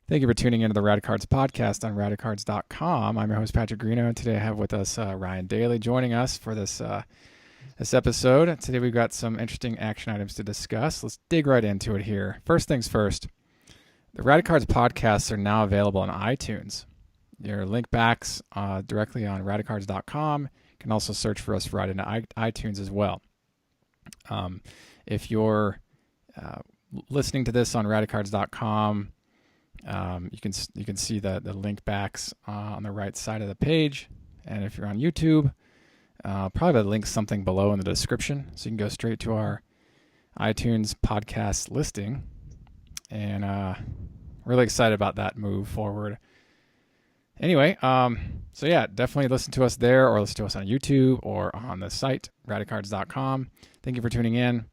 Thank you for tuning into the Radicards podcast on Radicards.com. I'm your host, Patrick Greeno, and today I have with us Ryan Daly joining us for this episode. Today we've got some interesting action items to discuss. Let's dig right into it here. First things first, the Radicards podcasts are now available on iTunes. Your link backs directly on Radicards.com. You can also search for us right into iTunes as well. If you're listening to this on Radicards.com, you can see the link backs on the right side of the page. And if you're on YouTube, probably the link's something below in the description. So you can go straight to our iTunes podcast listing. And really excited about that move forward. Anyway, so yeah, definitely listen to us there or listen to us on YouTube or on the site, radicards.com. Thank you for tuning in.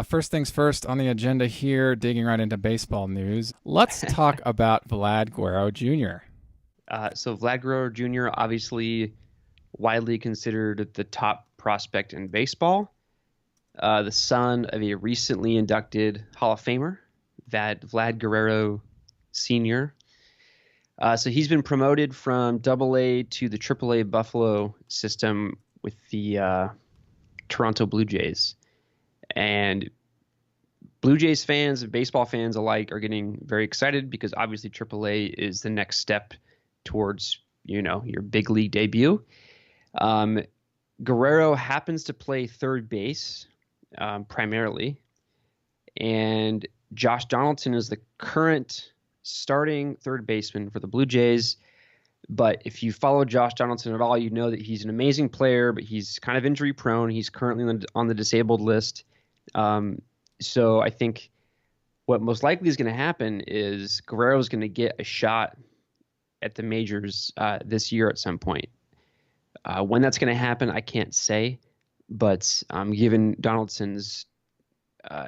First things first on the agenda here, digging right into baseball news. Let's talk about Vlad Guerrero Jr. So Vlad Guerrero Jr., obviously widely considered the top prospect in baseball, the son of a recently inducted Hall of Famer, Vlad Guerrero Sr. So he's been promoted from Double-A to the Triple-A Buffalo system with the Toronto Blue Jays. And Blue Jays fans and baseball fans alike are getting very excited because obviously AAA is the next step towards, your big league debut. Guerrero happens to play third base primarily, and Josh Donaldson is the current starting third baseman for the Blue Jays. But if you follow Josh Donaldson at all, you know that he's an amazing player, but he's kind of injury prone. He's currently on the disabled list. So I think what most likely is going to happen is Guerrero is going to get a shot at the majors this year at some point. When that's going to happen, I can't say. But given Donaldson's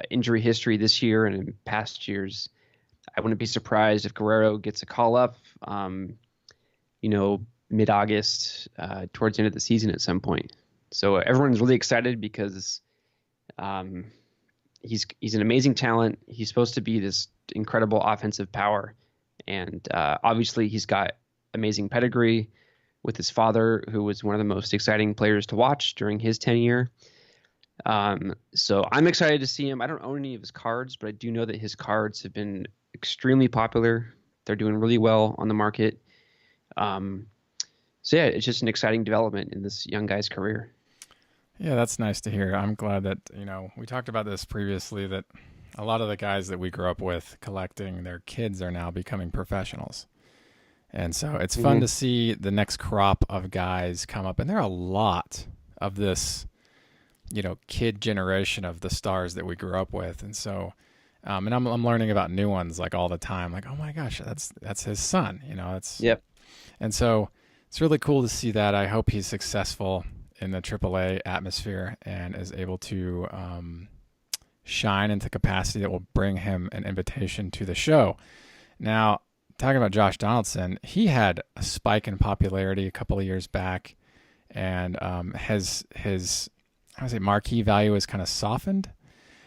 injury history this year and in past years, I wouldn't be surprised if Guerrero gets a call up, mid-August, towards the end of the season at some point. So everyone's really excited because he's an amazing talent. He's supposed to be this incredible offensive power, and obviously he's got amazing pedigree with his father, who was one of the most exciting players to watch during his tenure. So I'm excited to see him. I don't own any of his cards, but I do know that his cards have been extremely popular. They're doing really well on the market. So yeah, it's just an exciting development in this young guy's career. Yeah, that's nice to hear. I'm glad that, we talked about this previously, that a lot of the guys that we grew up with collecting, their kids are now becoming professionals. And so it's fun to see the next crop of guys come up. And there are a lot of this, kid generation of the stars that we grew up with. And so, and I'm learning about new ones like all the time. Like, oh my gosh, that's his son. Yep. And so it's really cool to see that. I hope he's successful in the AAA atmosphere and is able to shine into capacity that will bring him an invitation to the show. Now, talking about Josh Donaldson, he had a spike in popularity a couple of years back, and his marquee value has kind of softened.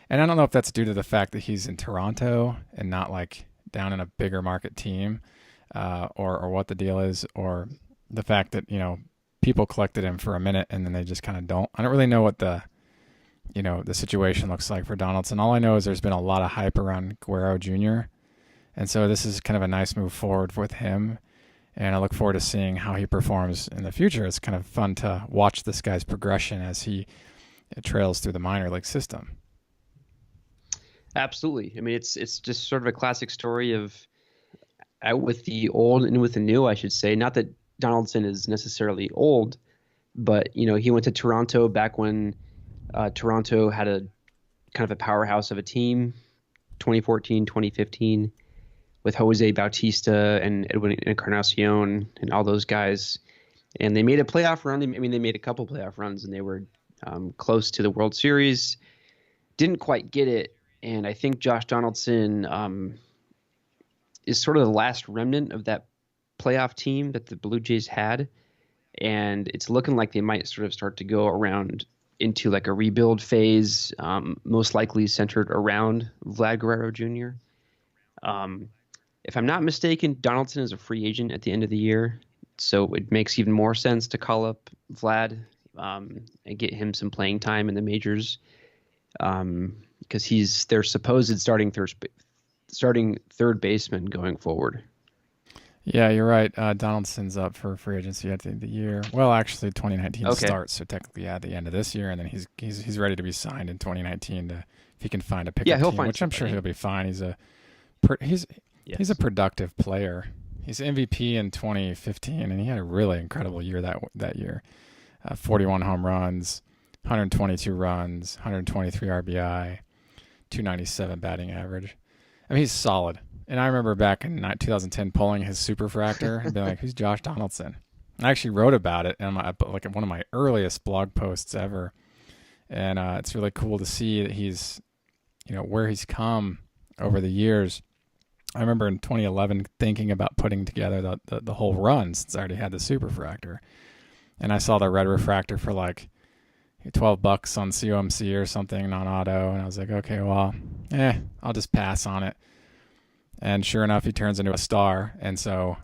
And I don't know if that's due to the fact that he's in Toronto and not like down in a bigger market team, or what the deal is, or the fact that, people collected him for a minute and then they just kind of don't. I don't really know what the situation looks like for Donaldson. All I know is there's been a lot of hype around Guerrero Jr. And so this is kind of a nice move forward with him. And I look forward to seeing how he performs in the future. It's kind of fun to watch this guy's progression as he trails through the minor league system. Absolutely. I mean, it's just sort of a classic story of out with the old and with the new, I should say. Not that Donaldson is necessarily old, but he went to Toronto back when Toronto had a kind of a powerhouse of a team, 2014, 2015, with Jose Bautista and Edwin Encarnacion and all those guys. And they made a playoff run. They made a couple playoff runs, and they were close to the World Series. Didn't quite get it. And I think Josh Donaldson is sort of the last remnant of that playoff team that the Blue Jays had. And it's looking like they might sort of start to go around into like a rebuild phase, most likely centered around Vlad Guerrero Jr. if I'm not mistaken, Donaldson is a free agent at the end of the year, so it makes even more sense to call up Vlad and get him some playing time in the majors because he's their supposed starting third baseman going forward. Yeah, you're right. Donaldson's up for free agency at the end of the year. Well, actually, 2019 Okay. starts, so technically at the end of this year, and then he's ready to be signed in 2019 if he can find a Yeah, pickup he'll team, find which I'm sure somebody. he'll be fine. He's a Yes. productive player. He's MVP in 2015, and he had a really incredible year that year. 41 home runs, 122 runs, 123 RBI, 297 batting average. I mean, he's solid. And I remember back in 2010 pulling his Superfractor and being like, "Who's Josh Donaldson?" I actually wrote about it in like one of my earliest blog posts ever, and it's really cool to see that he's, where he's come over the years. I remember in 2011 thinking about putting together the whole run since I already had the Superfractor, and I saw the red refractor for like $12 on COMC or something non-auto, and I was like, okay, well, I'll just pass on it. And sure enough, he turns into a star. And so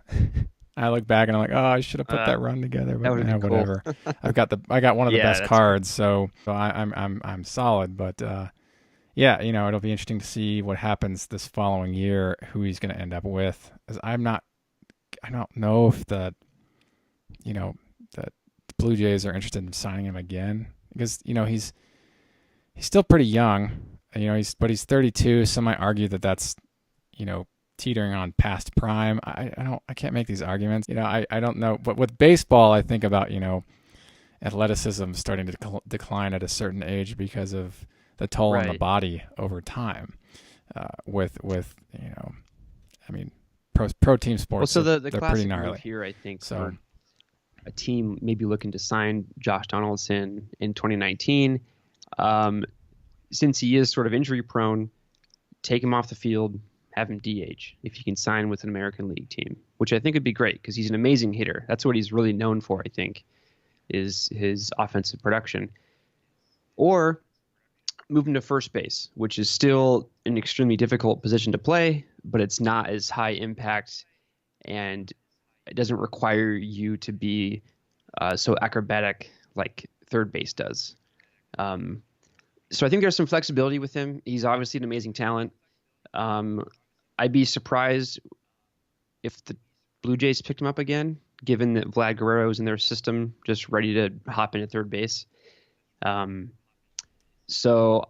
I look back and I'm like, oh, I should have put that run together, That but would be cool. whatever. I got one of the Yeah, best that's cards, so I'm solid. But yeah, it'll be interesting to see what happens this following year, who he's going to end up with. 'Cause I don't know if the Blue Jays are interested in signing him again because he's still pretty young. He's 32. Some might argue that that's teetering on past prime. I can't make these arguments. I don't know. But with baseball, I think about, athleticism starting to decline at a certain age because of the toll on the right. body over time. I mean, pro team Well, sports, so the they're pretty classic move gnarly. here, I think, So for a team maybe looking to sign Josh Donaldson in 2019, since he is sort of injury prone, take him off the field, have him DH if he can sign with an American League team, which I think would be great because he's an amazing hitter. That's what he's really known for, I think, is his offensive production. Or move him to first base, which is still an extremely difficult position to play, but it's not as high impact and it doesn't require you to be so acrobatic like third base does. So I think there's some flexibility with him. He's obviously an amazing talent. I'd be surprised if the Blue Jays picked him up again, given that Vlad Guerrero is in their system, just ready to hop into third base. So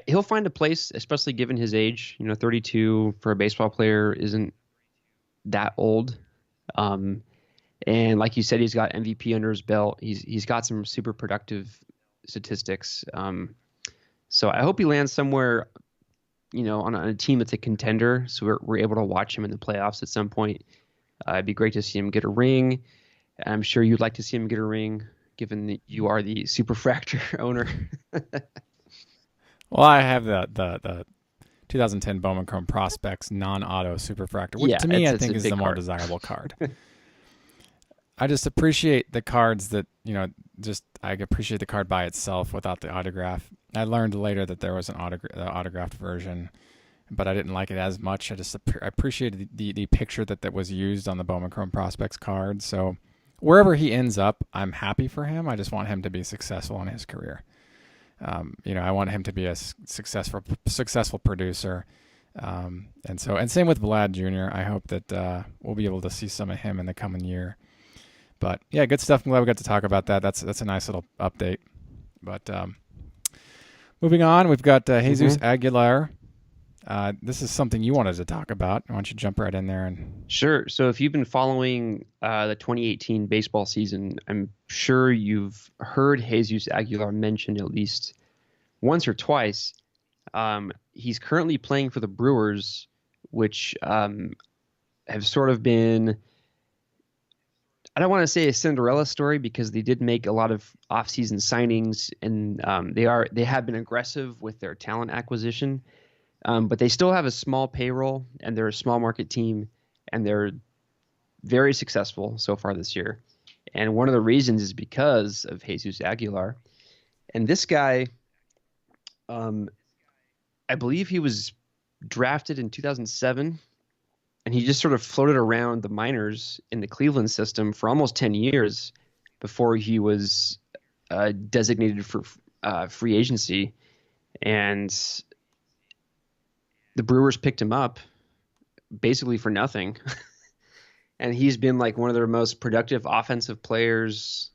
he'll find a place, especially given his age. 32 for a baseball player isn't that old. And like you said, he's got MVP under his belt. He's got some super productive statistics. So I hope he lands somewhere, on a team that's a contender, so we're able to watch him in the playoffs at some point. It'd be great to see him get a ring. I'm sure you'd like to see him get a ring, given that you are the Superfractor owner. well, I have the 2010 Bowman Chrome Prospects non-auto Superfractor, which Yeah, to me I it's think a is big the more card. desirable card. I just appreciate the cards that, I appreciate the card by itself without the autograph. I learned later that there was an autographed version, but I didn't like it as much. I appreciated the picture that was used on the Bowman Chrome Prospects card. So wherever he ends up, I'm happy for him. I just want him to be successful in his career. I want him to be a successful producer. And same with Vlad Jr. I hope that we'll be able to see some of him in the coming year. But yeah, good stuff. I'm glad we got to talk about that. That's a nice little update. But moving on, we've got Jesus Aguilar. This is something you wanted to talk about. Why don't you jump right in there? And Sure. So if you've been following the 2018 baseball season, I'm sure you've heard Jesus Aguilar mentioned at least once or twice. He's currently playing for the Brewers, which have sort of been, I don't want to say a Cinderella story because they did make a lot of offseason signings and they have been aggressive with their talent acquisition. But they still have a small payroll and they're a small market team and they're very successful so far this year. And one of the reasons is because of Jesus Aguilar. And this guy, I believe he was drafted in 2007 and he just sort of floated around the minors in the Cleveland system for almost 10 years before he was designated for free agency. And the Brewers picked him up basically for nothing. And he's been like one of their most productive offensive players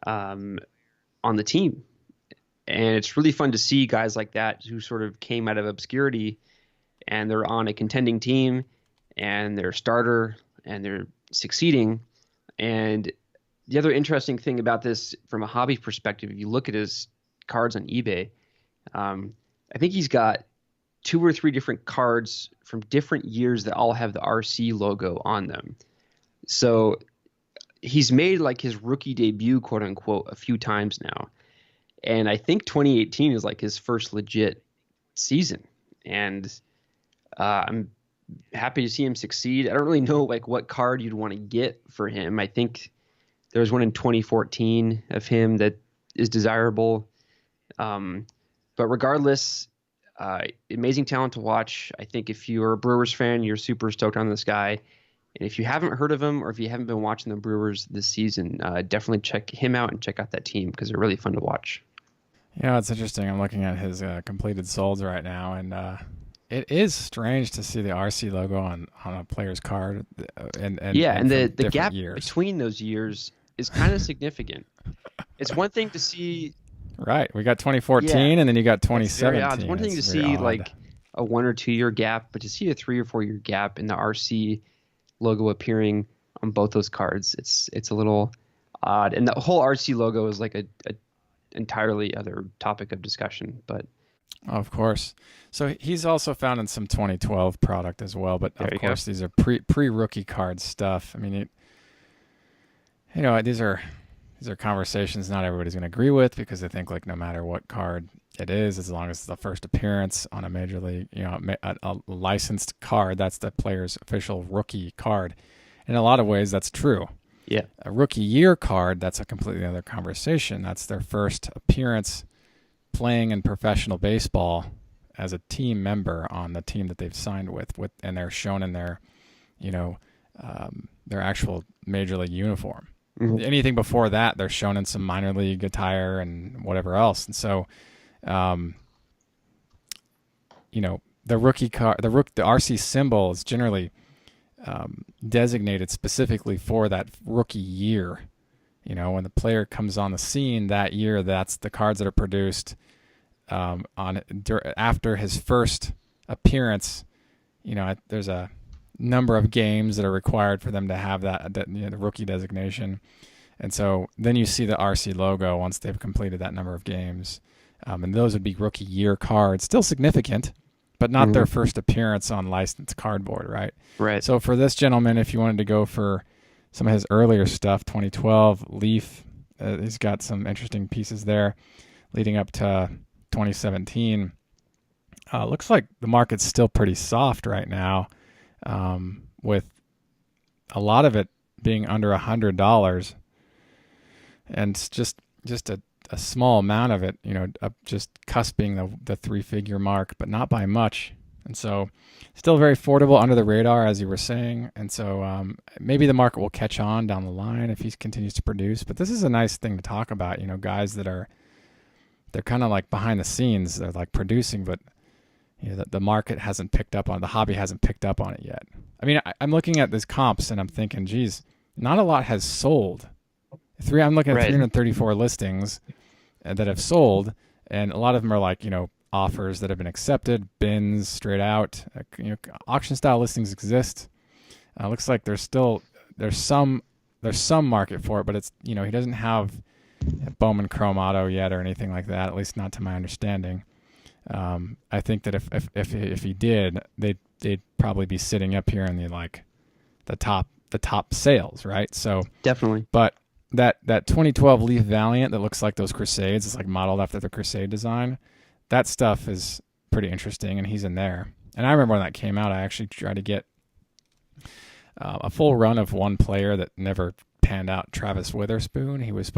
on the team. And it's really fun to see guys like that who sort of came out of obscurity and they're on a contending team and they're a starter and they're succeeding. And the other interesting thing about this from a hobby perspective, if you look at his cards on eBay, I think he's got 2 or 3 different cards from different years that all have the RC logo on them. So he's made like his rookie debut, quote unquote, a few times now. And I think 2018 is like his first legit season. And I'm happy to see him succeed. I don't really know like what card you'd want to get for him. I think there was one in 2014 of him that is desirable. But regardless, amazing talent to watch. I think if you're a Brewers fan, you're super stoked on this guy. And if you haven't heard of him or if you haven't been watching the Brewers this season, definitely check him out and check out that team because they're really fun to watch. Yeah, it's interesting. I'm looking at his completed solds right now, and it is strange to see the RC logo on a player's card. And the gap years. between those years is kind of significant. It's one thing to see. Right. We got 2014, and then you got 2017. It's one thing to see like a 1 or 2 year gap, but to see a 3 or 4 year gap in the RC logo appearing on both those cards, it's a little odd. And the whole RC logo is like a entirely other topic of discussion, but of course. So he's also found in some 2012 product as well, but of course these are pre-rookie card stuff. I mean, these are conversations not everybody's going to agree with because they think like no matter what card it is, as long as it's the first appearance on a major league, a licensed card, that's the player's official rookie card. In a lot of ways, that's true. Yeah. A rookie year card, that's a completely other conversation. That's their first appearance playing in professional baseball as a team member on the team that they've signed with and they're shown in their, their actual major league uniform. Mm-hmm. Anything before that, they're shown in some minor league attire and whatever else. And so, the rookie card, the RC symbol is generally designated specifically for that rookie year. When the player comes on the scene that year, that's the cards that are produced after his first appearance. There's a number of games that are required for them to have the rookie designation, and so then you see the RC logo once they've completed that number of games, and those would be rookie year cards, still significant, but not their first appearance on licensed cardboard, right? Right. So for this gentleman, if you wanted to go for some of his earlier stuff, 2012 Leaf, he's got some interesting pieces there leading up to 2017. Looks like the market's still pretty soft right now, with a lot of it being under $100, and just a small amount of it, just cusping the 3-figure mark, but not by much. And so still very affordable, under the radar, as you were saying. And so maybe the market will catch on down the line if he continues to produce. But this is a nice thing to talk about, guys that they're kind of like behind the scenes. They're like producing, but the market hasn't picked up on it. The hobby hasn't picked up on it yet. I mean, I'm looking at these comps and I'm thinking, geez, not a lot has sold. I'm looking at 334 listings that have sold, and a lot of them are like, offers that have been accepted, bins straight out. Auction style listings exist. Looks like there's some market for it, but it's, he doesn't have a Bowman Chrome Auto yet or anything like that, at least not to my understanding. I think that if he did, they'd probably be sitting up here in the top sales, right? So definitely. But that 2012 Leaf Valiant that looks like those Crusades, it's like modeled after the Crusade design. That stuff is pretty interesting, and he's in there. And I remember when that came out, I actually tried to get a full run of one player that never panned out, Travis Witherspoon. He was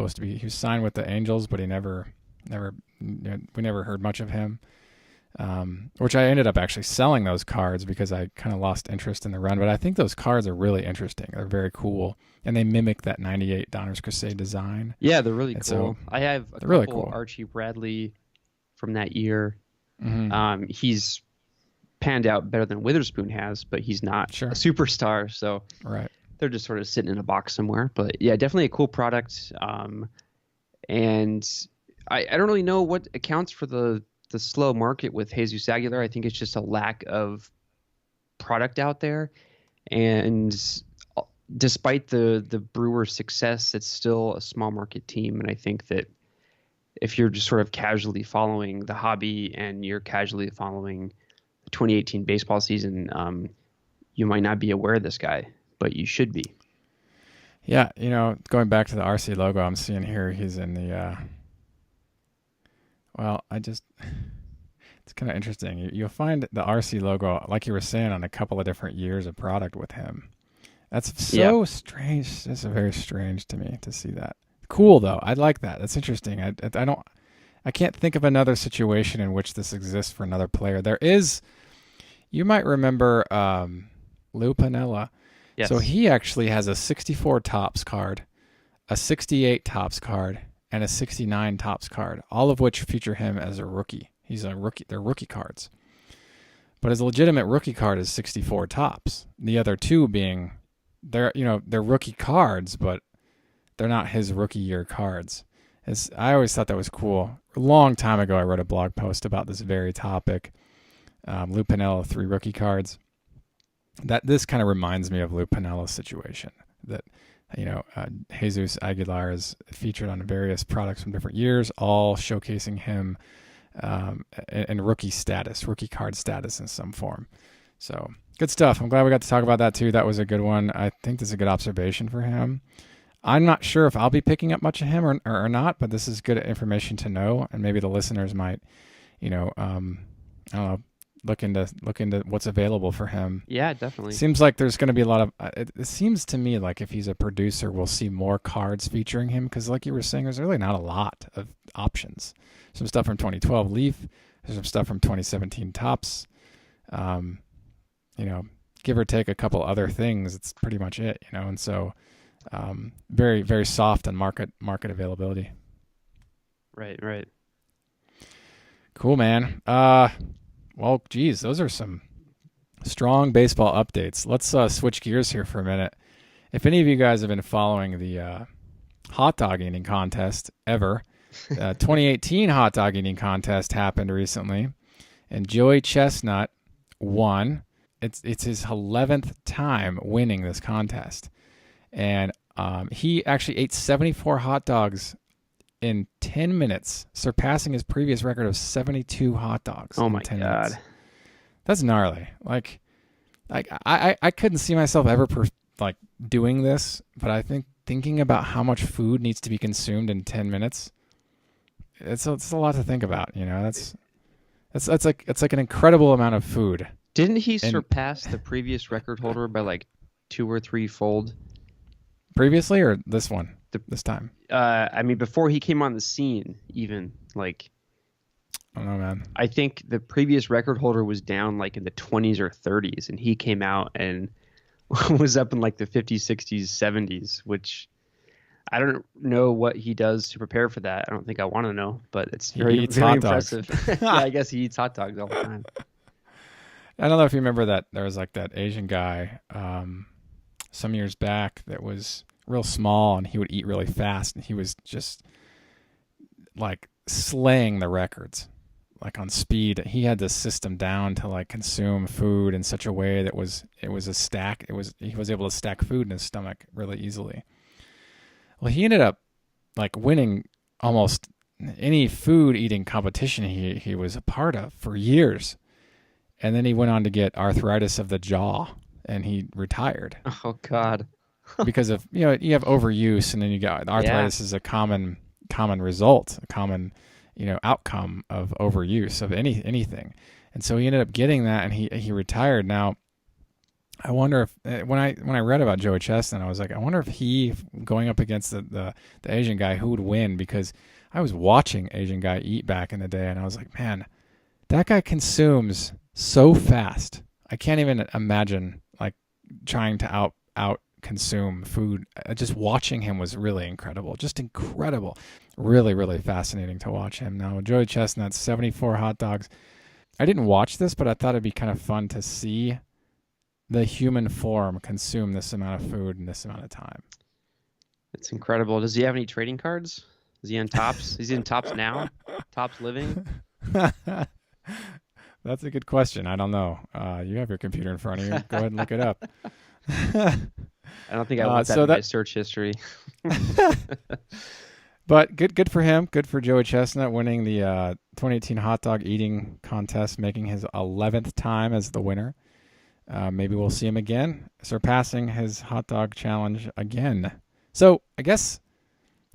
signed with the Angels, but we never heard much of him. which I ended up actually selling those cards because I kind of lost interest in the run. But I think those cards are really interesting. They're very cool, and they mimic that 98 Donner's Crusade design. Yeah, they're really cool. So I have a couple really cool. Archie Bradley from that year. Mm-hmm. He's panned out better than Witherspoon has, but he's not a superstar. So right. They're just sort of sitting in a box somewhere. But yeah, definitely a cool product. And I don't really know what accounts for the slow market with Jesus Aguilar. I think it's just a lack of product out there. And despite the Brewers' success, it's still a small market team. And I think that if you're just sort of casually following the hobby and you're casually following the 2018 baseball season, you might not be aware of this guy, but you should be. Yeah, going back to the RC logo, I'm seeing here he's in the it's kind of interesting. You'll find the RC logo, like you were saying, on a couple of different years of product with him. That's so strange. It's very strange to me to see that. Cool though. I like that. That's interesting. I can't think of another situation in which this exists for another player. There is, you might remember Lou Piniella. Yes. So he actually has a 64 Topps card, a 68 Topps card, and a 69 Topps card, all of which feature him as a rookie. He's a rookie. They're rookie cards. But his legitimate rookie card is 64 Topps. The other two being, they're rookie cards, but they're not his rookie year cards. I always thought that was cool. A long time ago, I wrote a blog post about this very topic. Lou Piniella 3 rookie cards. This kind of reminds me of Lou Piniella's situation. That Jesus Aguilar is featured on various products from different years, all showcasing him in rookie card status in some form. So good stuff. I'm glad we got to talk about that too. That was a good one. I think this is a good observation for him. I'm not sure if I'll be picking up much of him or not, but this is good information to know, and maybe the listeners might, I don't know, look into what's available for him. Yeah, definitely. Seems like there's going to be a lot of. It seems to me like if he's a producer, we'll see more cards featuring him because, like you were saying, there's really not a lot of options. Some stuff from 2012 Leaf, there's some stuff from 2017 Topps. Give or take a couple other things, it's pretty much it. And so. Very, very soft on market availability. Right. Cool, man. Well, geez, those are some strong baseball updates. Let's switch gears here for a minute. If any of you guys have been following the hot dog eating contest ever, 2018 hot dog eating contest happened recently, and Joey Chestnut won. It's his 11th time winning this contest. And he actually ate 74 hot dogs in 10 minutes, surpassing his previous record of 72 hot dogs. Oh my God. minutes. That's gnarly. I couldn't see myself ever doing this, but I think thinking about how much food needs to be consumed in 10 minutes, it's a lot to think about. It's like an incredible amount of food. Didn't he surpass the previous record holder by like 2 or 3 fold? Previously or this one? This time? Before he came on the scene, even I don't know, man. I think the previous record holder was down like in the 20s or 30s, and he came out and was up in like the 50s, 60s, 70s, which I don't know what he does to prepare for that. I don't think I want to know, but it's very impressive. Yeah, I guess he eats hot dogs all the time. I don't know if you remember that there was like that Asian guy some years back that was real small and he would eat really fast, and he was just like slaying the records like on speed. He had the system down to like consume food in such a way that he was able to stack food in his stomach really easily. Well, he ended up like winning almost any food eating competition he was a part of for years. And then he went on to get arthritis of the jaw, and he retired. Oh God. Because of, you have overuse, and then you got arthritis is a common result, a common, outcome of overuse of anything. And so he ended up getting that, and he retired. Now, I wonder if when I read about Joey Chestnut, I was like, I wonder if he going up against the Asian guy, who would win, because I was watching Asian guy eat back in the day, and I was like, man, That guy consumes so fast. I can't even imagine like trying to out consume food. Just watching him was really incredible. Just incredible. Really, really fascinating to watch him. Now, Joey Chestnut, 74 hot dogs. I didn't watch this, but I thought it'd be kind of fun to see the human form consume this amount of food in this amount of time. It's incredible. Does he have any trading cards? Is he in Tops? Is he in Tops now? Tops Living? That's a good question. I don't know. You have your computer in front of you. Go ahead and look it up. I don't think I want that in my search history. But good for him. Good for Joey Chestnut winning the 2018 hot dog eating contest, making his 11th time as the winner. Maybe we'll see him again, surpassing his hot dog challenge again. So I guess,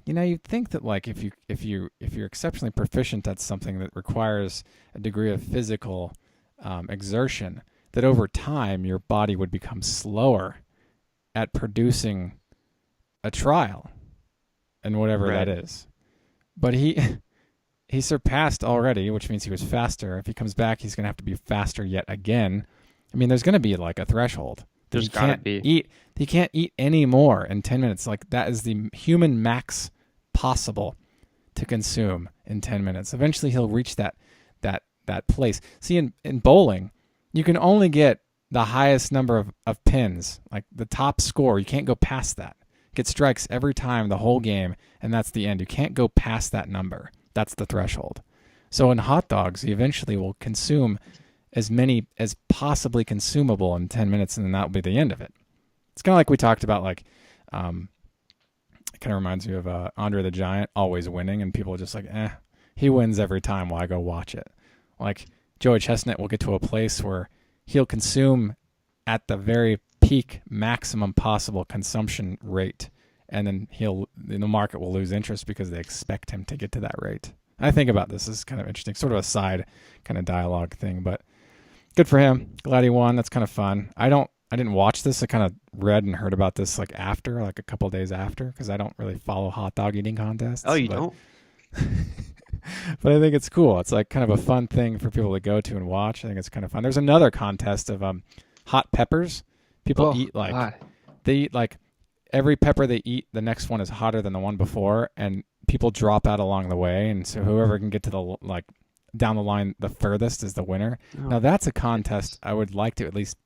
you'd think that like if you're exceptionally proficient at something that requires a degree of physical exertion, that over time your body would become slower at producing a trial and whatever Right. that is. But he surpassed already, which means he was faster. If he comes back, he's going to have to be faster yet again. I mean, there's going to be like a threshold. There's got to be. He can't eat any more in 10 minutes. Like that is the human max possible to consume in 10 minutes. Eventually he'll reach that place. See, in bowling, you can only get the highest number of pins, like the top score. You can't go past that. Get strikes every time the whole game, and that's the end. You can't go past that number. That's the threshold. So in hot dogs, you eventually will consume as many as possibly consumable in 10 minutes, and then that will be the end of it. It's kind of like we talked about, like, it kind of reminds me of Andre the Giant always winning, and people are just like, he wins every time, why go watch it? Like, Joey Chestnut will get to a place where he'll consume at the very peak maximum possible consumption rate, and then the market will lose interest because they expect him to get to that rate. I think about this is kind of interesting, sort of a side kind of dialogue thing, but good for him. Glad he won. That's kind of fun. I didn't watch this. I kind of read and heard about this like a couple of days after, because I don't really follow hot dog eating contests. Oh, you don't? But I think it's cool. It's like kind of a fun thing for people to go to and watch. I think it's kind of fun. There's another contest of hot peppers. People eat like God. They eat like every pepper they eat, the next one is hotter than the one before, and people drop out along the way, and so whoever can get to the down the line the furthest is the winner. Oh, Now that's a contest I would like to at least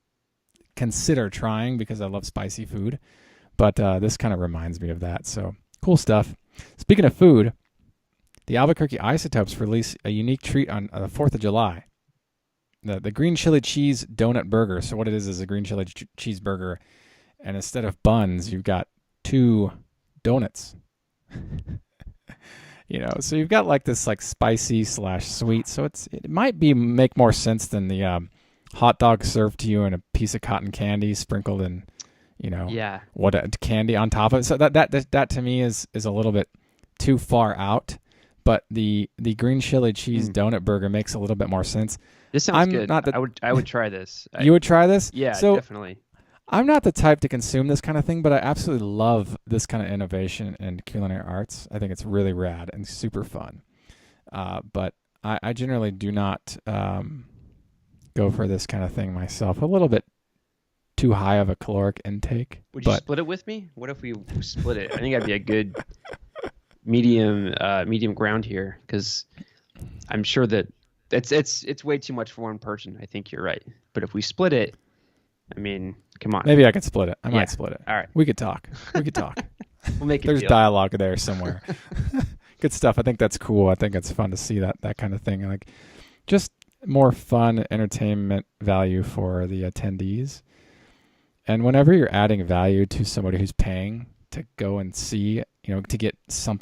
consider trying because I love spicy food, but this kind of reminds me of that. So cool stuff. Speaking of food, the Albuquerque Isotopes release a unique treat on the 4th of July. The green chili cheese donut burger. So what it is a green chili cheeseburger, and instead of buns, you've got 2 donuts. So you've got like this like spicy / sweet. So it might make more sense than the hot dog served to you in a piece of cotton candy sprinkled in, what candy on top of it. So that to me is a little bit too far out. But the green chili cheese donut burger makes a little bit more sense. This sounds good. I would try this. You would try this? Yeah, so, definitely. I'm not the type to consume this kind of thing, but I absolutely love this kind of innovation in culinary arts. I think it's really rad and super fun. But I generally do not go for this kind of thing myself. A little bit too high of a caloric intake. Would you split it with me? What if we split it? I think that'd be a good medium ground here, because I'm sure that it's way too much for one person. I think you're right. But if we split it, I mean, come on. Maybe I could split it. I might split it. All right. We could talk. We'll make it. There's dialogue there somewhere. Good stuff. I think that's cool. I think it's fun to see that kind of thing. Like, just more fun entertainment value for the attendees. And whenever you're adding value to somebody who's paying to go and see, to get some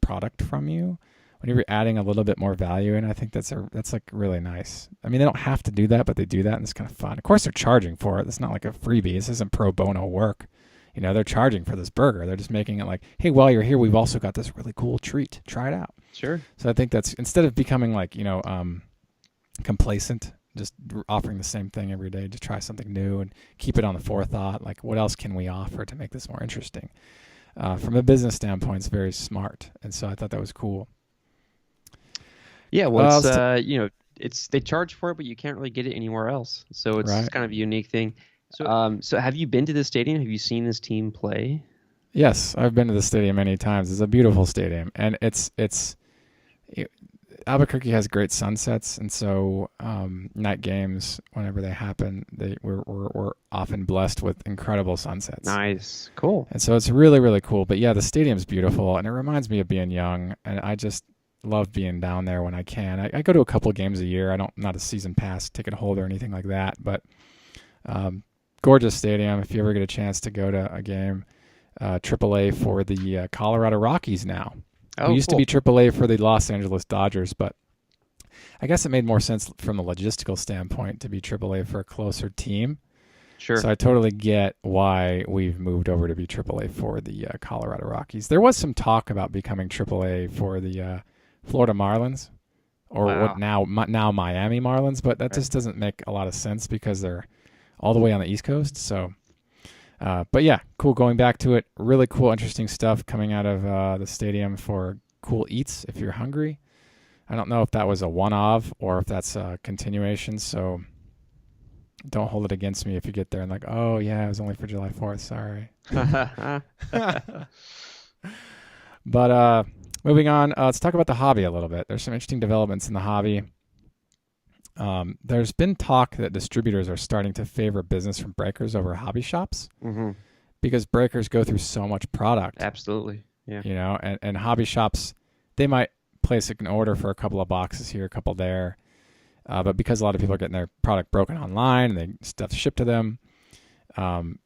product from you, whenever you're adding a little bit more value in, I think that's like really nice. I mean, they don't have to do that, but they do that, and it's kind of fun. Of course, they're charging for it. It's not like a freebie. This isn't pro bono work. They're charging for this burger. They're just making it like, hey, while you're here, we've also got this really cool treat. Try it out. Sure. So I think that's, instead of becoming like, complacent, just offering the same thing every day, to try something new and keep it on the forethought. Like, what else can we offer to make this more interesting? From a business standpoint, it's very smart. And so I thought that was cool. Yeah, well, it's, they charge for it, but you can't really get it anywhere else. So it's Right. kind of a unique thing. So have you been to the stadium? Have you seen this team play? Yes, I've been to the stadium many times. It's a beautiful stadium, and it, Albuquerque has great sunsets, and so night games, whenever they happen, we're often blessed with incredible sunsets. Nice, cool. And so it's really, really cool. But yeah, the stadium's beautiful, and it reminds me of being young, and I just love being down there when I can. I go to a couple of games a year. I'm not a season pass ticket holder or anything like that, but gorgeous stadium. If you ever get a chance to go to a game, AAA for the Colorado Rockies now. Oh, We used to cool. be AAA for the Los Angeles Dodgers, but I guess it made more sense from a logistical standpoint to be AAA for a closer team. Sure. So I totally get why we've moved over to be AAA for the Colorado Rockies. There was some talk about becoming AAA for the Florida Marlins, or Wow. what now Miami Marlins, but that Right. just doesn't make a lot of sense because they're all the way on the East Coast. So, but yeah, cool. Going back to it, really cool, interesting stuff coming out of the stadium for cool eats if you're hungry. I don't know if that was a one-off or if that's a continuation. So don't hold it against me if you get there and like, oh yeah, it was only for July 4th. Sorry. But moving on, let's talk about the hobby a little bit. There's some interesting developments in the hobby. There's been talk that distributors are starting to favor business from breakers over hobby shops hmm because breakers go through so much product, Absolutely. Yeah. and hobby shops, they might place an order for a couple of boxes here, a couple there. But because a lot of people are getting their product broken online and they stuff shipped to them,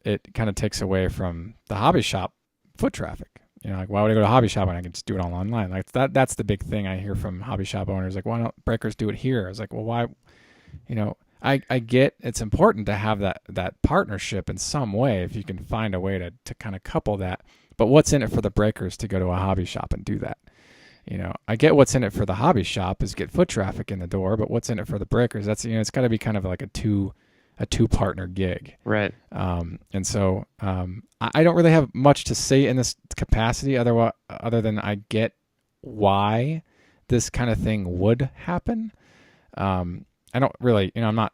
it kind of takes away from the hobby shop foot traffic. Like why would I go to a hobby shop when I can just do it all online? Like that's the big thing I hear from hobby shop owners. Like, why don't breakers do it here? I was like, well, why? I get it's important to have that partnership in some way if you can find a way to kind of couple that. But what's in it for the breakers to go to a hobby shop and do that? I get what's in it for the hobby shop is get foot traffic in the door, but what's in it for the breakers? That's it's got to be kind of like a two partner gig. Right. And so I don't really have much to say in this capacity other than I get why this kind of thing would happen. I don't really, I'm not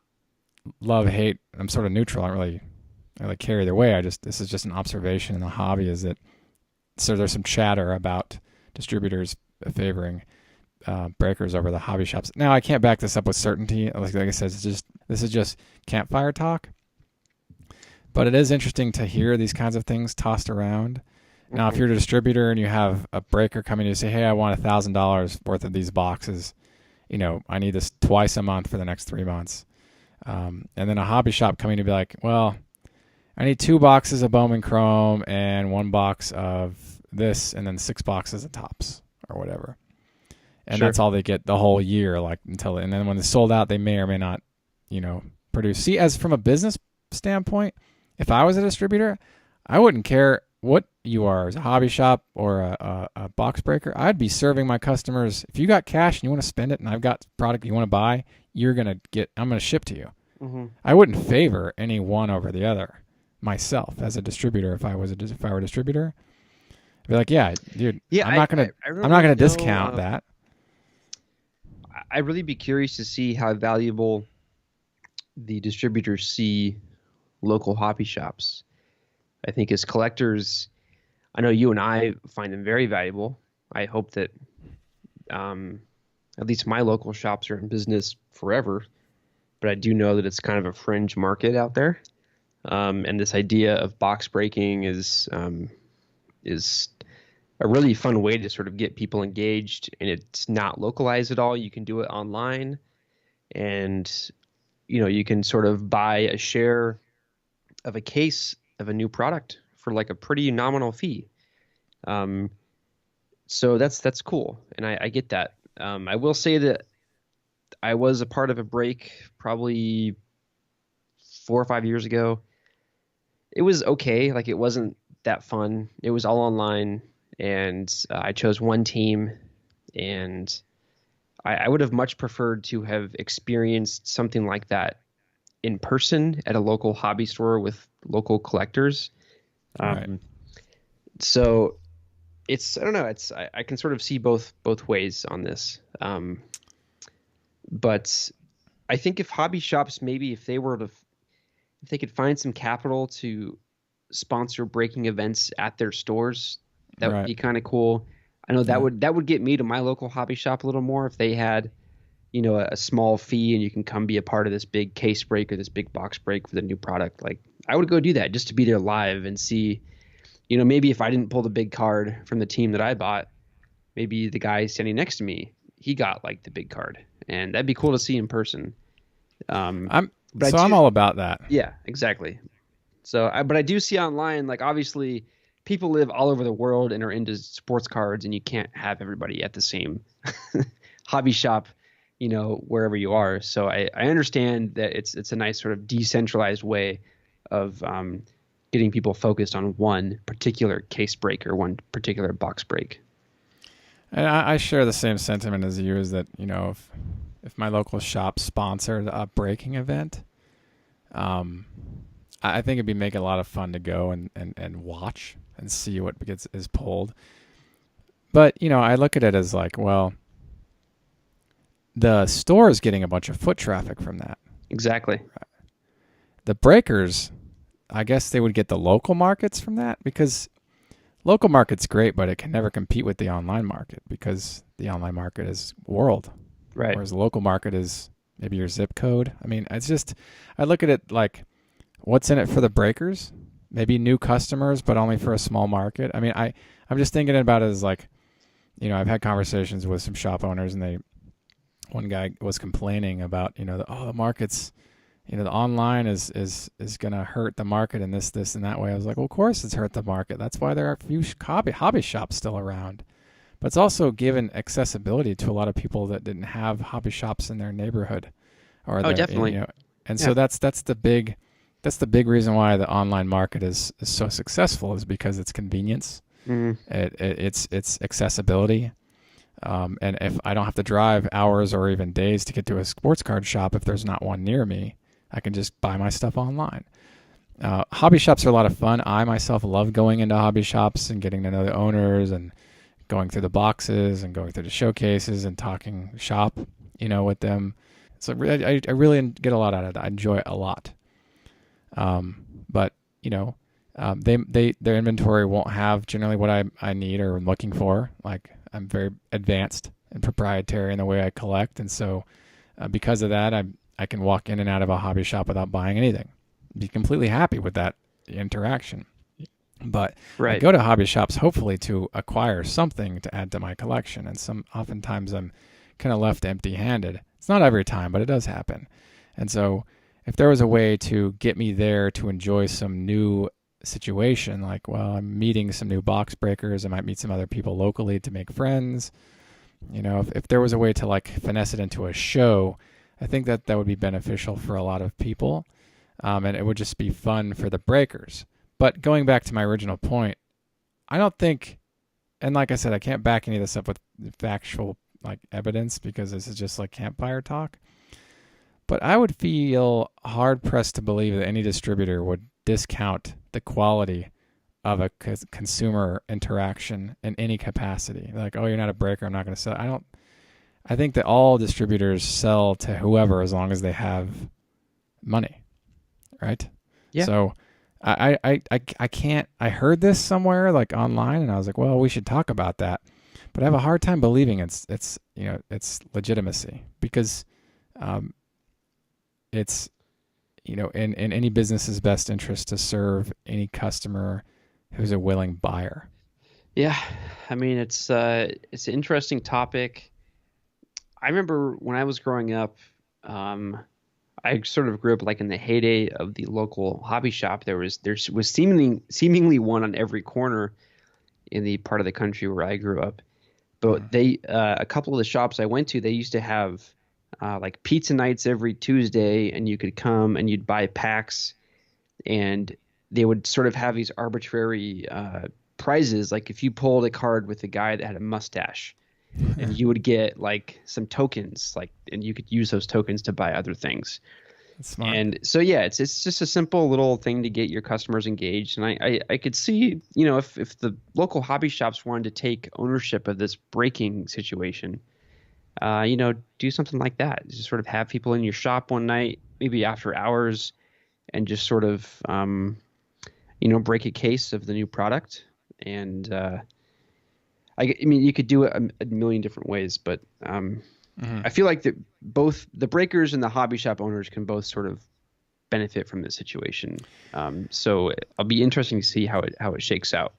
love, hate. I'm sort of neutral. I don't really care either way. This is just an observation in the hobby is that, so there's some chatter about distributors favoring breakers over the hobby shops. Now I can't back this up with certainty. Like I said, this is just campfire talk. But it is interesting to hear these kinds of things tossed around. Now, if you're a distributor and you have a breaker coming to you and say, hey, I want $1,000 worth of these boxes, I need this twice a month for the next 3 months. And then a hobby shop coming to be like, well, I need 2 boxes of Bowman Chrome and 1 box of this and then 6 boxes of Tops or whatever. And Sure. that's all they get the whole year, and then when it's sold out, they may or may not, produce. See, as from a business standpoint, if I was a distributor, I wouldn't care what you are as a hobby shop or a box breaker. I'd be serving my customers. If you got cash and you want to spend it and I've got product you want to buy, I'm going to ship to you. Mm-hmm. I wouldn't favor any one over the other myself as a distributor. If I were a distributor, I'd be like, yeah, dude, Yeah, I'm not going to discount that. I'd really be curious to see how valuable the distributors see local hobby shops. I think as collectors, I know you and I find them very valuable. I hope that at least my local shops are in business forever, but I do know that it's kind of a fringe market out there. And this idea of box breaking is a really fun way to sort of get people engaged, and it's not localized at all. You can do it online, and you can sort of buy a share of a case of a new product for like a pretty nominal fee. So that's cool, and I get that. I will say that I was a part of a break probably 4 or 5 years ago. It was okay, like it wasn't that fun. It was all online, and I chose one team, and I would have much preferred to have experienced something like that in person at a local hobby store with local collectors. Right. So I don't know. I can sort of see both ways on this. But I think if hobby shops, maybe if they were to, if they could find some capital to sponsor breaking events at their stores, that would Right. be kind of cool. I know Yeah. that would get me to my local hobby shop a little more if they had, a small fee and you can come be a part of this big case break or this big box break for the new product. Like I would go do that just to be there live and see, maybe if I didn't pull the big card from the team that I bought, maybe the guy standing next to me, he got like the big card, and that'd be cool to see in person. Um, I'm but I so I'm do, all about that. yeah, exactly. But I do see online, like obviously people live all over the world and are into sports cards, and you can't have everybody at the same hobby shop, wherever you are. So I understand that it's a nice sort of decentralized way of getting people focused on one particular case break or one particular box break. And I share the same sentiment as you, is that, if my local shop sponsored a breaking event, um, I think it'd be making a lot of fun to go and watch and see what is pulled. But, I look at it as like, well, the store is getting a bunch of foot traffic from that. Exactly. The breakers, I guess they would get the local markets from that, because local market's great, but it can never compete with the online market, because the online market is world, Right. whereas the local market is maybe your zip code. I mean, it's just, I look at it like, what's in it for the breakers? Maybe new customers, but only for a small market. I mean, I'm just thinking about it as like, I've had conversations with some shop owners, and one guy was complaining about, the market's, the online is going to hurt the market in this and that way. I was like, well, of course it's hurt the market. That's why there are a few hobby shops still around. But it's also given accessibility to a lot of people that didn't have hobby shops in their neighborhood, or Oh, definitely. and Yeah. so that's the big reason why the online market is so successful, is because it's convenience, Mhm. it's accessibility. And if I don't have to drive hours or even days to get to a sports card shop, if there's not one near me, I can just buy my stuff online. Hobby shops are a lot of fun. I myself love going into hobby shops and getting to know the owners and going through the boxes and going through the showcases and talking shop, with them. So I really get a lot out of that. I enjoy it a lot. But their inventory won't have generally what I need or am looking for. Like, I'm very advanced and proprietary in the way I collect, and so because of that, I can walk in and out of a hobby shop without buying anything. Be completely happy with that interaction. But I Right. go to hobby shops hopefully to acquire something to add to my collection, and oftentimes I'm kind of left empty-handed. It's not every time, but it does happen. And so if there was a way to get me there to enjoy some new situation, like, well, I'm meeting some new box breakers, I might meet some other people locally to make friends. If there was a way to like finesse it into a show, I think that would be beneficial for a lot of people, and it would just be fun for the breakers. But going back to my original point, I don't think, and like I said, I can't back any of this up with factual like evidence, because this is just like campfire talk. But I would feel hard pressed to believe that any distributor would discount the quality of a consumer interaction in any capacity. Like, oh, you're not a breaker, I'm not going to sell. I think that all distributors sell to whoever as long as they have money, right? Yeah. So I can't. I heard this somewhere like online, and I was like, well, we should talk about that. But I have a hard time believing it's legitimacy, because it's in any business's best interest to serve any customer who's a willing buyer. Yeah. I mean, it's an interesting topic. I remember when I was growing up, I sort of grew up like in the heyday of the local hobby shop. There was seemingly one on every corner in the part of the country where I grew up. But they a couple of the shops I went to, they used to have like pizza nights every Tuesday, and you could come and you'd buy packs, and they would sort of have these arbitrary prizes. Like if you pulled a card with a guy that had a mustache, and you would get like some tokens, like, and you could use those tokens to buy other things. That's smart. And so yeah, it's just a simple little thing to get your customers engaged. And I could see, if the local hobby shops wanted to take ownership of this breaking situation, do something like that. Just sort of have people in your shop one night, maybe after hours, and just sort of, break a case of the new product. And I mean, you could do it a million different ways, but I feel like that both the breakers and the hobby shop owners can both sort of benefit from this situation. So I'll be interesting to see how it shakes out.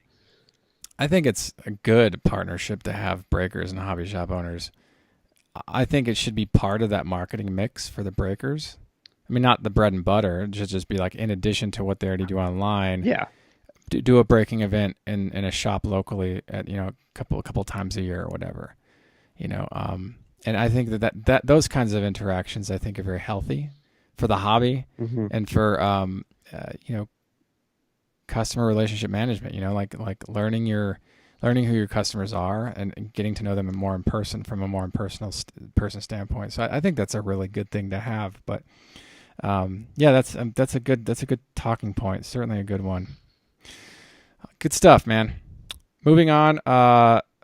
I think it's a good partnership to have breakers and hobby shop owners. I think it should be part of that marketing mix for the breakers. I mean, not the bread and butter. It should just be like in addition to what they already do online. Yeah. Do a breaking event in a shop locally at a couple times a year or whatever. And I think that those kinds of interactions I think are very healthy for the hobby and for customer relationship management. Like learning who your customers are and getting to know them more in person from a more impersonal person standpoint. So I think that's a really good thing to have. But that's a good talking point. Certainly a good one. Good stuff, man. Moving on,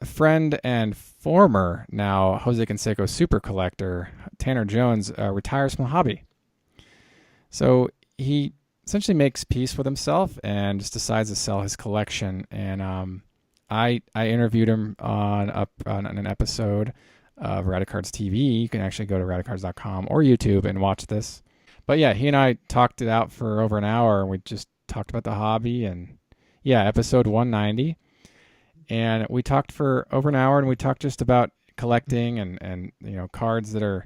friend and former now Jose Canseco super collector Tanner Jones retires from the hobby. So he essentially makes peace with himself and just decides to sell his collection. And I interviewed him on an episode of Radicards TV. You can actually go to radicards.com or YouTube and watch this. But yeah, he and I talked it out for over an hour, and we just talked about the hobby. And yeah, episode 190. And we talked for over an hour, and we talked just about collecting and cards that are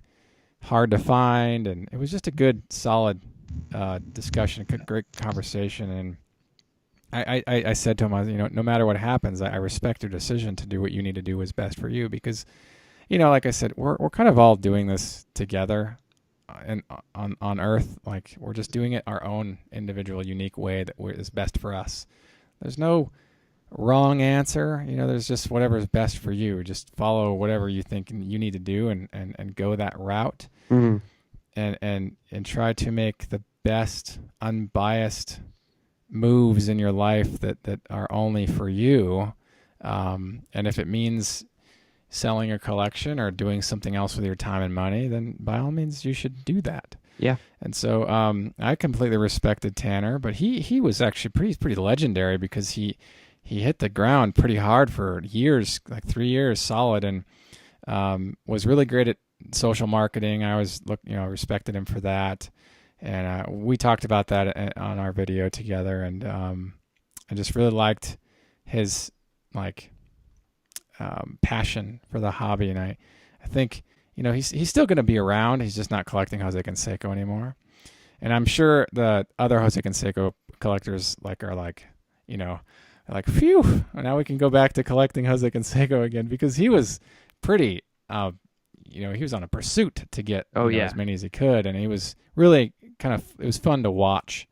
hard to find. And it was just a good, solid discussion, great conversation. And I said to him, no matter what happens, I respect your decision to do what you need to do is best for you, because, like I said, we're kind of all doing this together and on Earth. Like, we're just doing it our own individual, unique way that is best for us. There's no wrong answer. There's just whatever is best for you. Just follow whatever you think you need to do and go that route. And try to make the best unbiased moves in your life that are only for you. And if it means selling your collection or doing something else with your time and money, then by all means you should do that. Yeah. And so I completely respected Tanner, but he was actually pretty legendary, because he hit the ground pretty hard for years, like 3 years solid, and was really great at social marketing. I always respected him for that. And we talked about that on our video together. And I just really liked his passion for the hobby. And I think, he's still going to be around. He's just not collecting Jose Canseco anymore. And I'm sure the other Jose Canseco collectors are like, phew, now we can go back to collecting Jose Canseco again, because he was pretty, he was on a pursuit to get as many as he could. And he was really it was fun to watch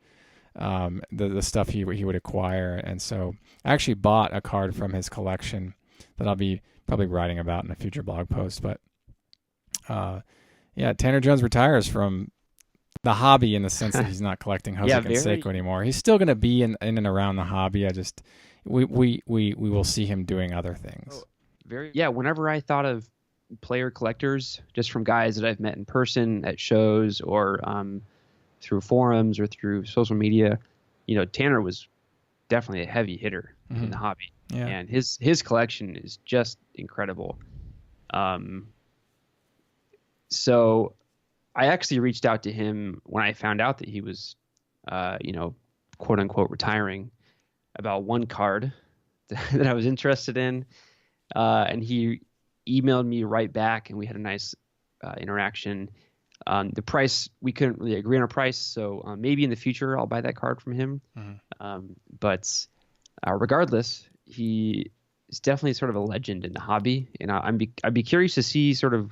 the stuff he would acquire. And so I actually bought a card from his collection that I'll be probably writing about in a future blog post. But Tanner Jones retires from the hobby in the sense that he's not collecting Jose Canseco anymore. He's still going to be in and around the hobby. We will see him doing other things. Whenever I thought of player collectors, just from guys that I've met in person at shows or through forums or through social media, Tanner was definitely a heavy hitter in the hobby. Yeah. And his collection is just incredible. So I actually reached out to him when I found out that he was, quote unquote, retiring, about one card that I was interested in. And he emailed me right back, and we had a nice interaction. The price, we couldn't really agree on a price, so maybe in the future I'll buy that card from him. But regardless, he is definitely sort of a legend in the hobby, and I'd be curious to see sort of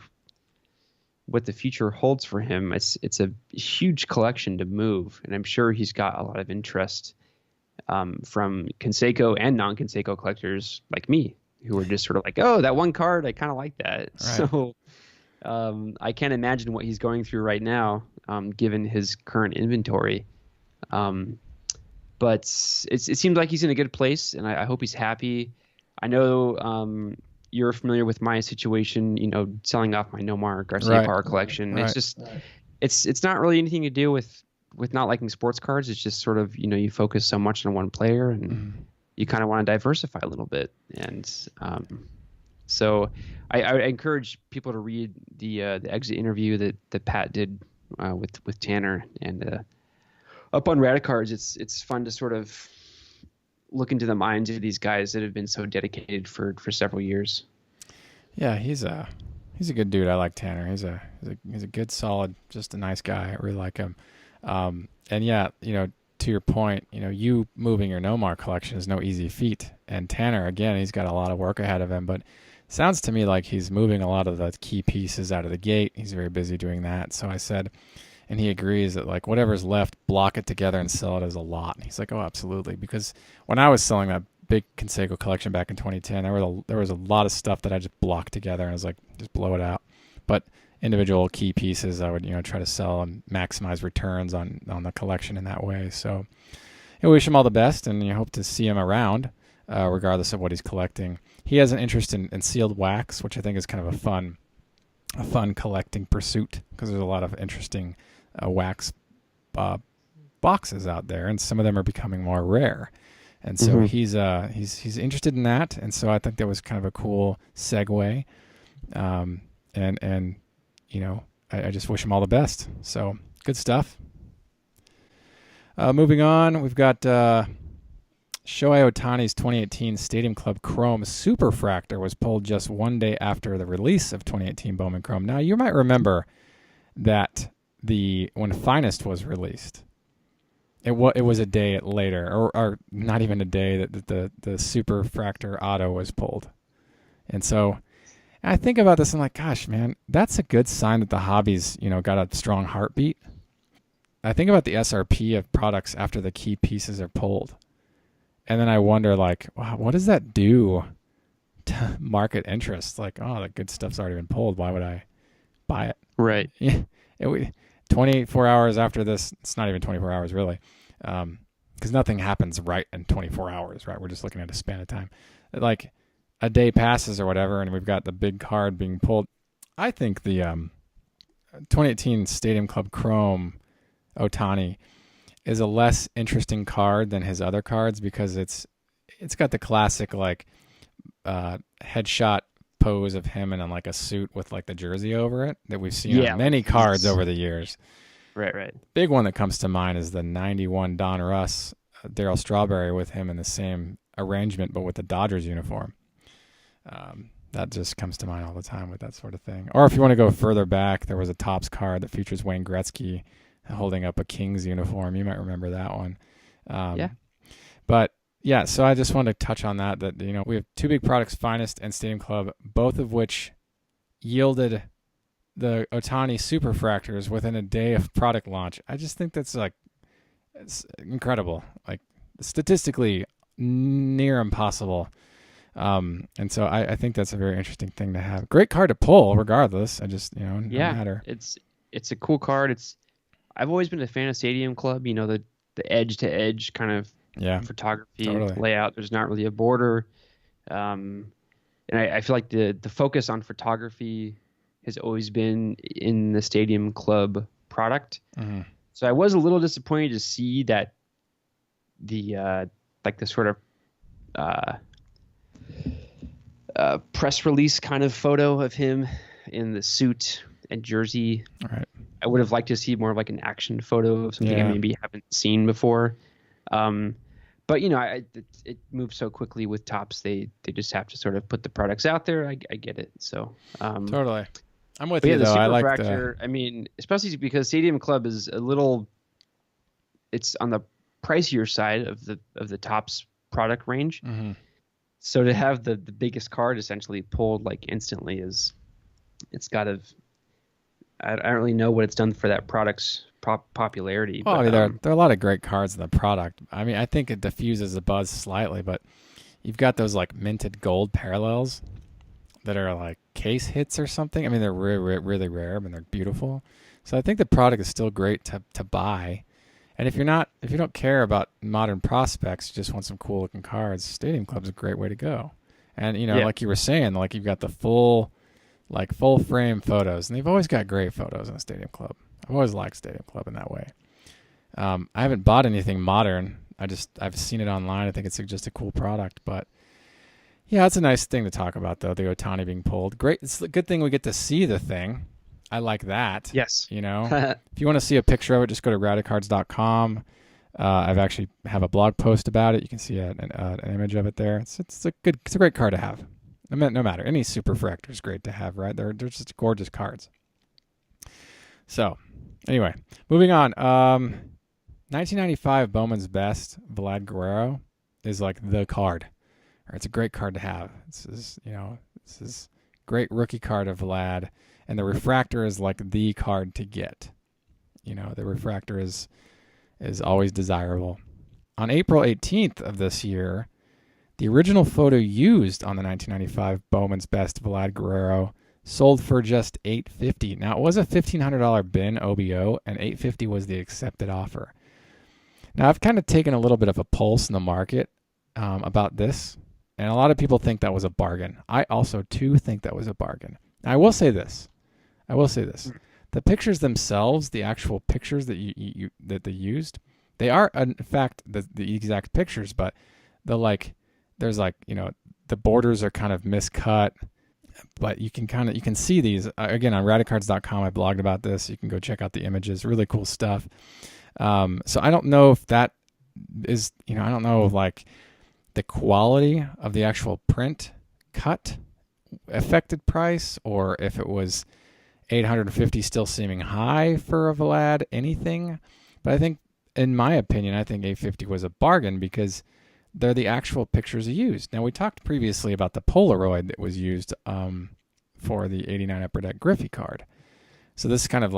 what the future holds for him. It's a huge collection to move, and I'm sure he's got a lot of interest from Canseco and non-Canseco collectors like me, who are just sort of like, oh, that one card, I kind of like that. Right. So I can't imagine what he's going through right now, given his current inventory. But it seems like he's in a good place, and I hope he's happy. I know you're familiar with my situation, selling off my Nomar Garcia Right. Power collection. Right. It's just it's not really anything to do with not liking sports cards. It's just sort of, you focus so much on one player and you kind of want to diversify a little bit. And so I encourage people to read the exit interview that Pat did with Tanner, and up on Radicards. It's fun to sort of look into the minds of these guys that have been so dedicated for several years. Yeah, he's a good dude. I like Tanner. He's a good, solid, just a nice guy. I really like him. And yeah, to your point, you moving your Nomar collection is no easy feat. And Tanner, again, he's got a lot of work ahead of him, but sounds to me like he's moving a lot of the key pieces out of the gate. He's very busy doing that. So I said, and he agrees that like whatever's left, block it together and sell it as a lot. And he's like, oh, absolutely. Because when I was selling that big Conseco collection back in 2010, there was a lot of stuff that I just blocked together, and I was like, just blow it out. But individual key pieces, I would try to sell and maximize returns on the collection in that way. So I wish him all the best, and you hope to see him around, regardless of what he's collecting. He has an interest in sealed wax, which I think is kind of a fun collecting pursuit, because there's a lot of interesting wax boxes out there, and some of them are becoming more rare. And so he's interested in that, and so I think that was kind of a cool segue. And I just wish him all the best. So good stuff. Moving on, we've got Shohei Ohtani's 2018 Stadium Club Chrome Superfractor was pulled just one day after the release of 2018 Bowman Chrome. Now, you might remember that when Finest was released, it was a day later, or not even a day, that the Superfractor Auto was pulled. And so I think about this, and I'm like, gosh, man, that's a good sign that the hobby's got a strong heartbeat. I think about the SRP of products after the key pieces are pulled. And then I wonder, like, wow, what does that do to market interest? Like, oh, the good stuff's already been pulled. Why would I buy it? Right. Yeah. 24 hours after this, it's not even 24 hours, really, because nothing happens right in 24 hours, right? We're just looking at a span of time. Like, a day passes or whatever, and we've got the big card being pulled. I think the 2018 Stadium Club Chrome Ohtani is a less interesting card than his other cards, because it's got the classic like headshot pose of him in like a suit with like the jersey over it that we've seen on many cards over the years. Right. Big one that comes to mind is the 91 Don Russ Darryl Strawberry with him in the same arrangement but with the Dodgers uniform. That just comes to mind all the time with that sort of thing. Or if you want to go further back, there was a Topps card that features Wayne Gretzky holding up a Kings uniform. You might remember that one. But yeah, so I just wanted to touch on that we have two big products, Finest and Stadium Club, both of which yielded the Ohtani Superfractors within a day of product launch. I just think that's it's incredible. Like, statistically near impossible. And so I think that's a very interesting thing to have. Great card to pull, regardless. I just no matter. It's a cool card. I've always been a fan of Stadium Club. The edge to edge kind of photography layout. There's not really a border, and I feel like the focus on photography has always been in the Stadium Club product. Mm-hmm. So I was a little disappointed to see that the sort of press release kind of photo of him in the suit and jersey. All right. I would have liked to see more of like an action photo of something I maybe haven't seen before. But it moves so quickly with Topps. They just have to sort of put the products out there. I get it. So totally, I'm with you though. The I like Superfractor. I mean, especially because Stadium Club is it's on the pricier side of the Topps product range. Mm-hmm. So to have the biggest card essentially pulled like instantly it's got to. I don't really know what it's done for that product's popularity. Well, there are a lot of great cards in the product. I mean, I think it diffuses the buzz slightly, but you've got those like minted gold parallels that are like case hits or something. I mean, they're really rare, but they're beautiful. So I think the product is still great to buy. And if you don't care about modern prospects, you just want some cool looking cards, Stadium Club's a great way to go. And Yeah. like you were saying, like you've got the full frame photos, and they've always got great photos in a Stadium Club. I've always liked Stadium Club in that way. I haven't bought anything modern. I've seen it online. I think it's just a cool product, but yeah, it's a nice thing to talk about though. The Ohtani being pulled, great. It's a good thing we get to see the thing. I like that. Yes. If you want to see a picture of it, just go to radicards.com. I've actually have a blog post about it. You can see an image of it there. It's a great card to have. No matter, any Superfractor is great to have, right? They're just gorgeous cards. So, anyway, moving on. 1995 Bowman's Best Vlad Guerrero is like the card. Or it's a great card to have. This is great rookie card of Vlad, and the refractor is like the card to get. The refractor is always desirable. On April 18th of this year, the original photo used on the 1995 Bowman's Best Vlad Guerrero sold for just $850. Now, it was a $1,500 bin OBO, and $850 was the accepted offer. Now, I've kind of taken a little bit of a pulse in the market about this, and a lot of people think that was a bargain. I also, too, think that was a bargain. Now, I will say this. The pictures themselves, the actual pictures that that they used, they are, in fact, the exact pictures, but there's the borders are kind of miscut, but you can see these again on radicards.com. I blogged about this. You can go check out the images. Really cool stuff. So I don't know if that is, I don't know if the quality of the actual print cut affected price, or if it was $850 still seeming high for a Vlad anything. But I think, in my opinion, I think $850 was a bargain because they're the actual pictures used. Now, we talked previously about the Polaroid that was used for the 89 Upper Deck Griffey card. So this is kind of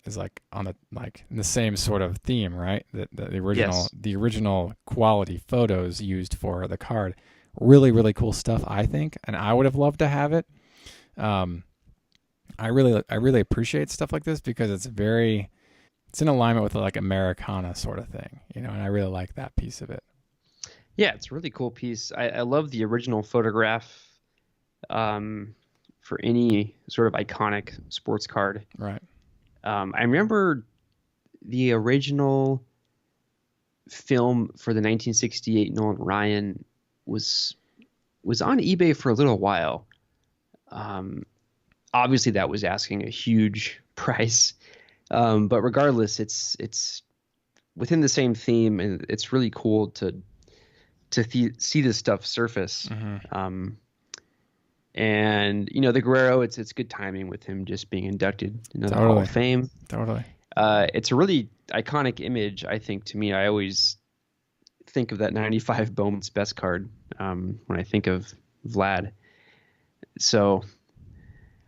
is on in the same sort of theme, right? The original quality photos used for the card. Really, really cool stuff, I think, and I would have loved to have it. I really appreciate stuff like this because it's in alignment with Americana sort of thing, and I really like that piece of it. Yeah, it's a really cool piece. I love the original photograph for any sort of iconic sports card. Right. I remember the original film for the 1968 Nolan Ryan was on eBay for a little while. Obviously, that was asking a huge price. But regardless, it's within the same theme, and it's really cool to see this stuff surface. Mm-hmm. And the Guerrero, it's good timing with him just being inducted into the Hall of Fame. Totally. It's a really iconic image, I think. To me, I always think of that 95 Bowman's Best card when I think of Vlad. So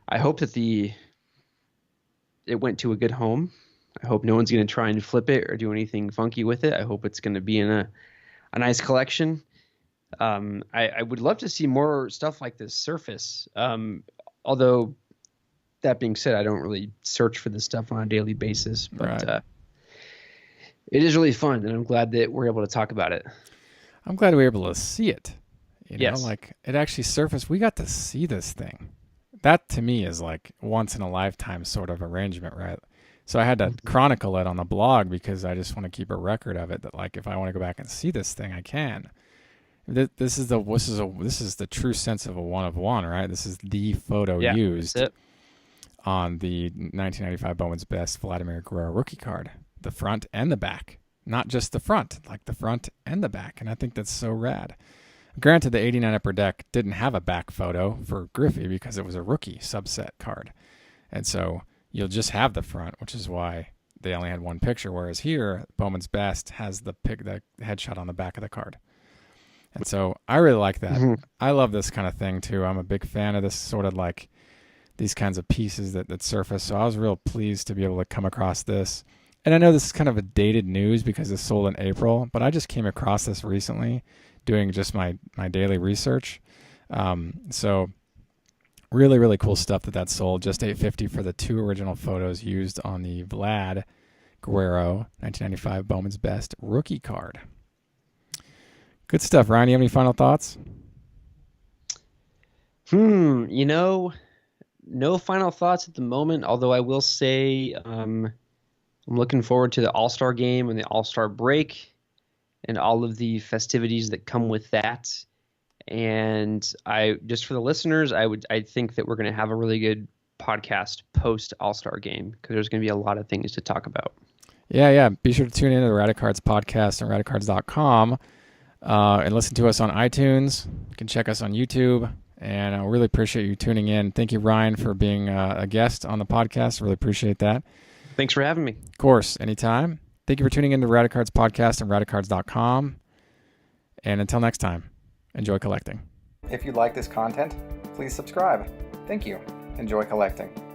I hope that it went to a good home. I hope no one's going to try and flip it or do anything funky with it. I hope it's going to be in a nice collection. I would love to see more stuff like this surface. Although that being said, I don't really search for this stuff on a daily basis, but right. It is really fun, and I'm glad that we're able to talk about it. I'm glad we were able to see it. Yes. It actually surfaced. We got to see this thing. That to me is once in a lifetime sort of arrangement, right? So I had to chronicle it on the blog because I just want to keep a record of it. That if I want to go back and see this thing, I can. This is the true sense of a one of one, right? This is the photo used on the 1995 Bowman's Best Vladimir Guerrero rookie card, the front and the back, not just the front, the front and the back, and I think that's so rad. Granted, the 89 Upper Deck didn't have a back photo for Griffey because it was a rookie subset card. And so you'll just have the front, which is why they only had one picture, whereas here, Bowman's Best has the headshot on the back of the card. And so I really like that. Mm-hmm. I love this kind of thing, too. I'm a big fan of this sort of these kinds of pieces that surface. So I was real pleased to be able to come across this. And I know this is kind of a dated news because it's sold in April, but I just came across this recently doing just my daily research. So really, really cool stuff that sold. Just $850 for the two original photos used on the Vlad Guerrero 1995 Bowman's Best rookie card. Good stuff. Ryan, you have any final thoughts? You know, no final thoughts at the moment, although I will say I'm looking forward to the All-Star game and the All-Star break and all of the festivities that come with that. And just for the listeners, I think that we're going to have a really good podcast post All-Star game because there's going to be a lot of things to talk about. Yeah. Be sure to tune into the Radicards podcast on radicards.com and listen to us on iTunes. You can check us on YouTube. And I really appreciate you tuning in. Thank you, Ryan, for being a guest on the podcast. Really appreciate that. Thanks for having me. Of course, anytime. Thank you for tuning in to Radicards podcast on radicards.com. And until next time, enjoy collecting. If you like this content, please subscribe. Thank you. Enjoy collecting.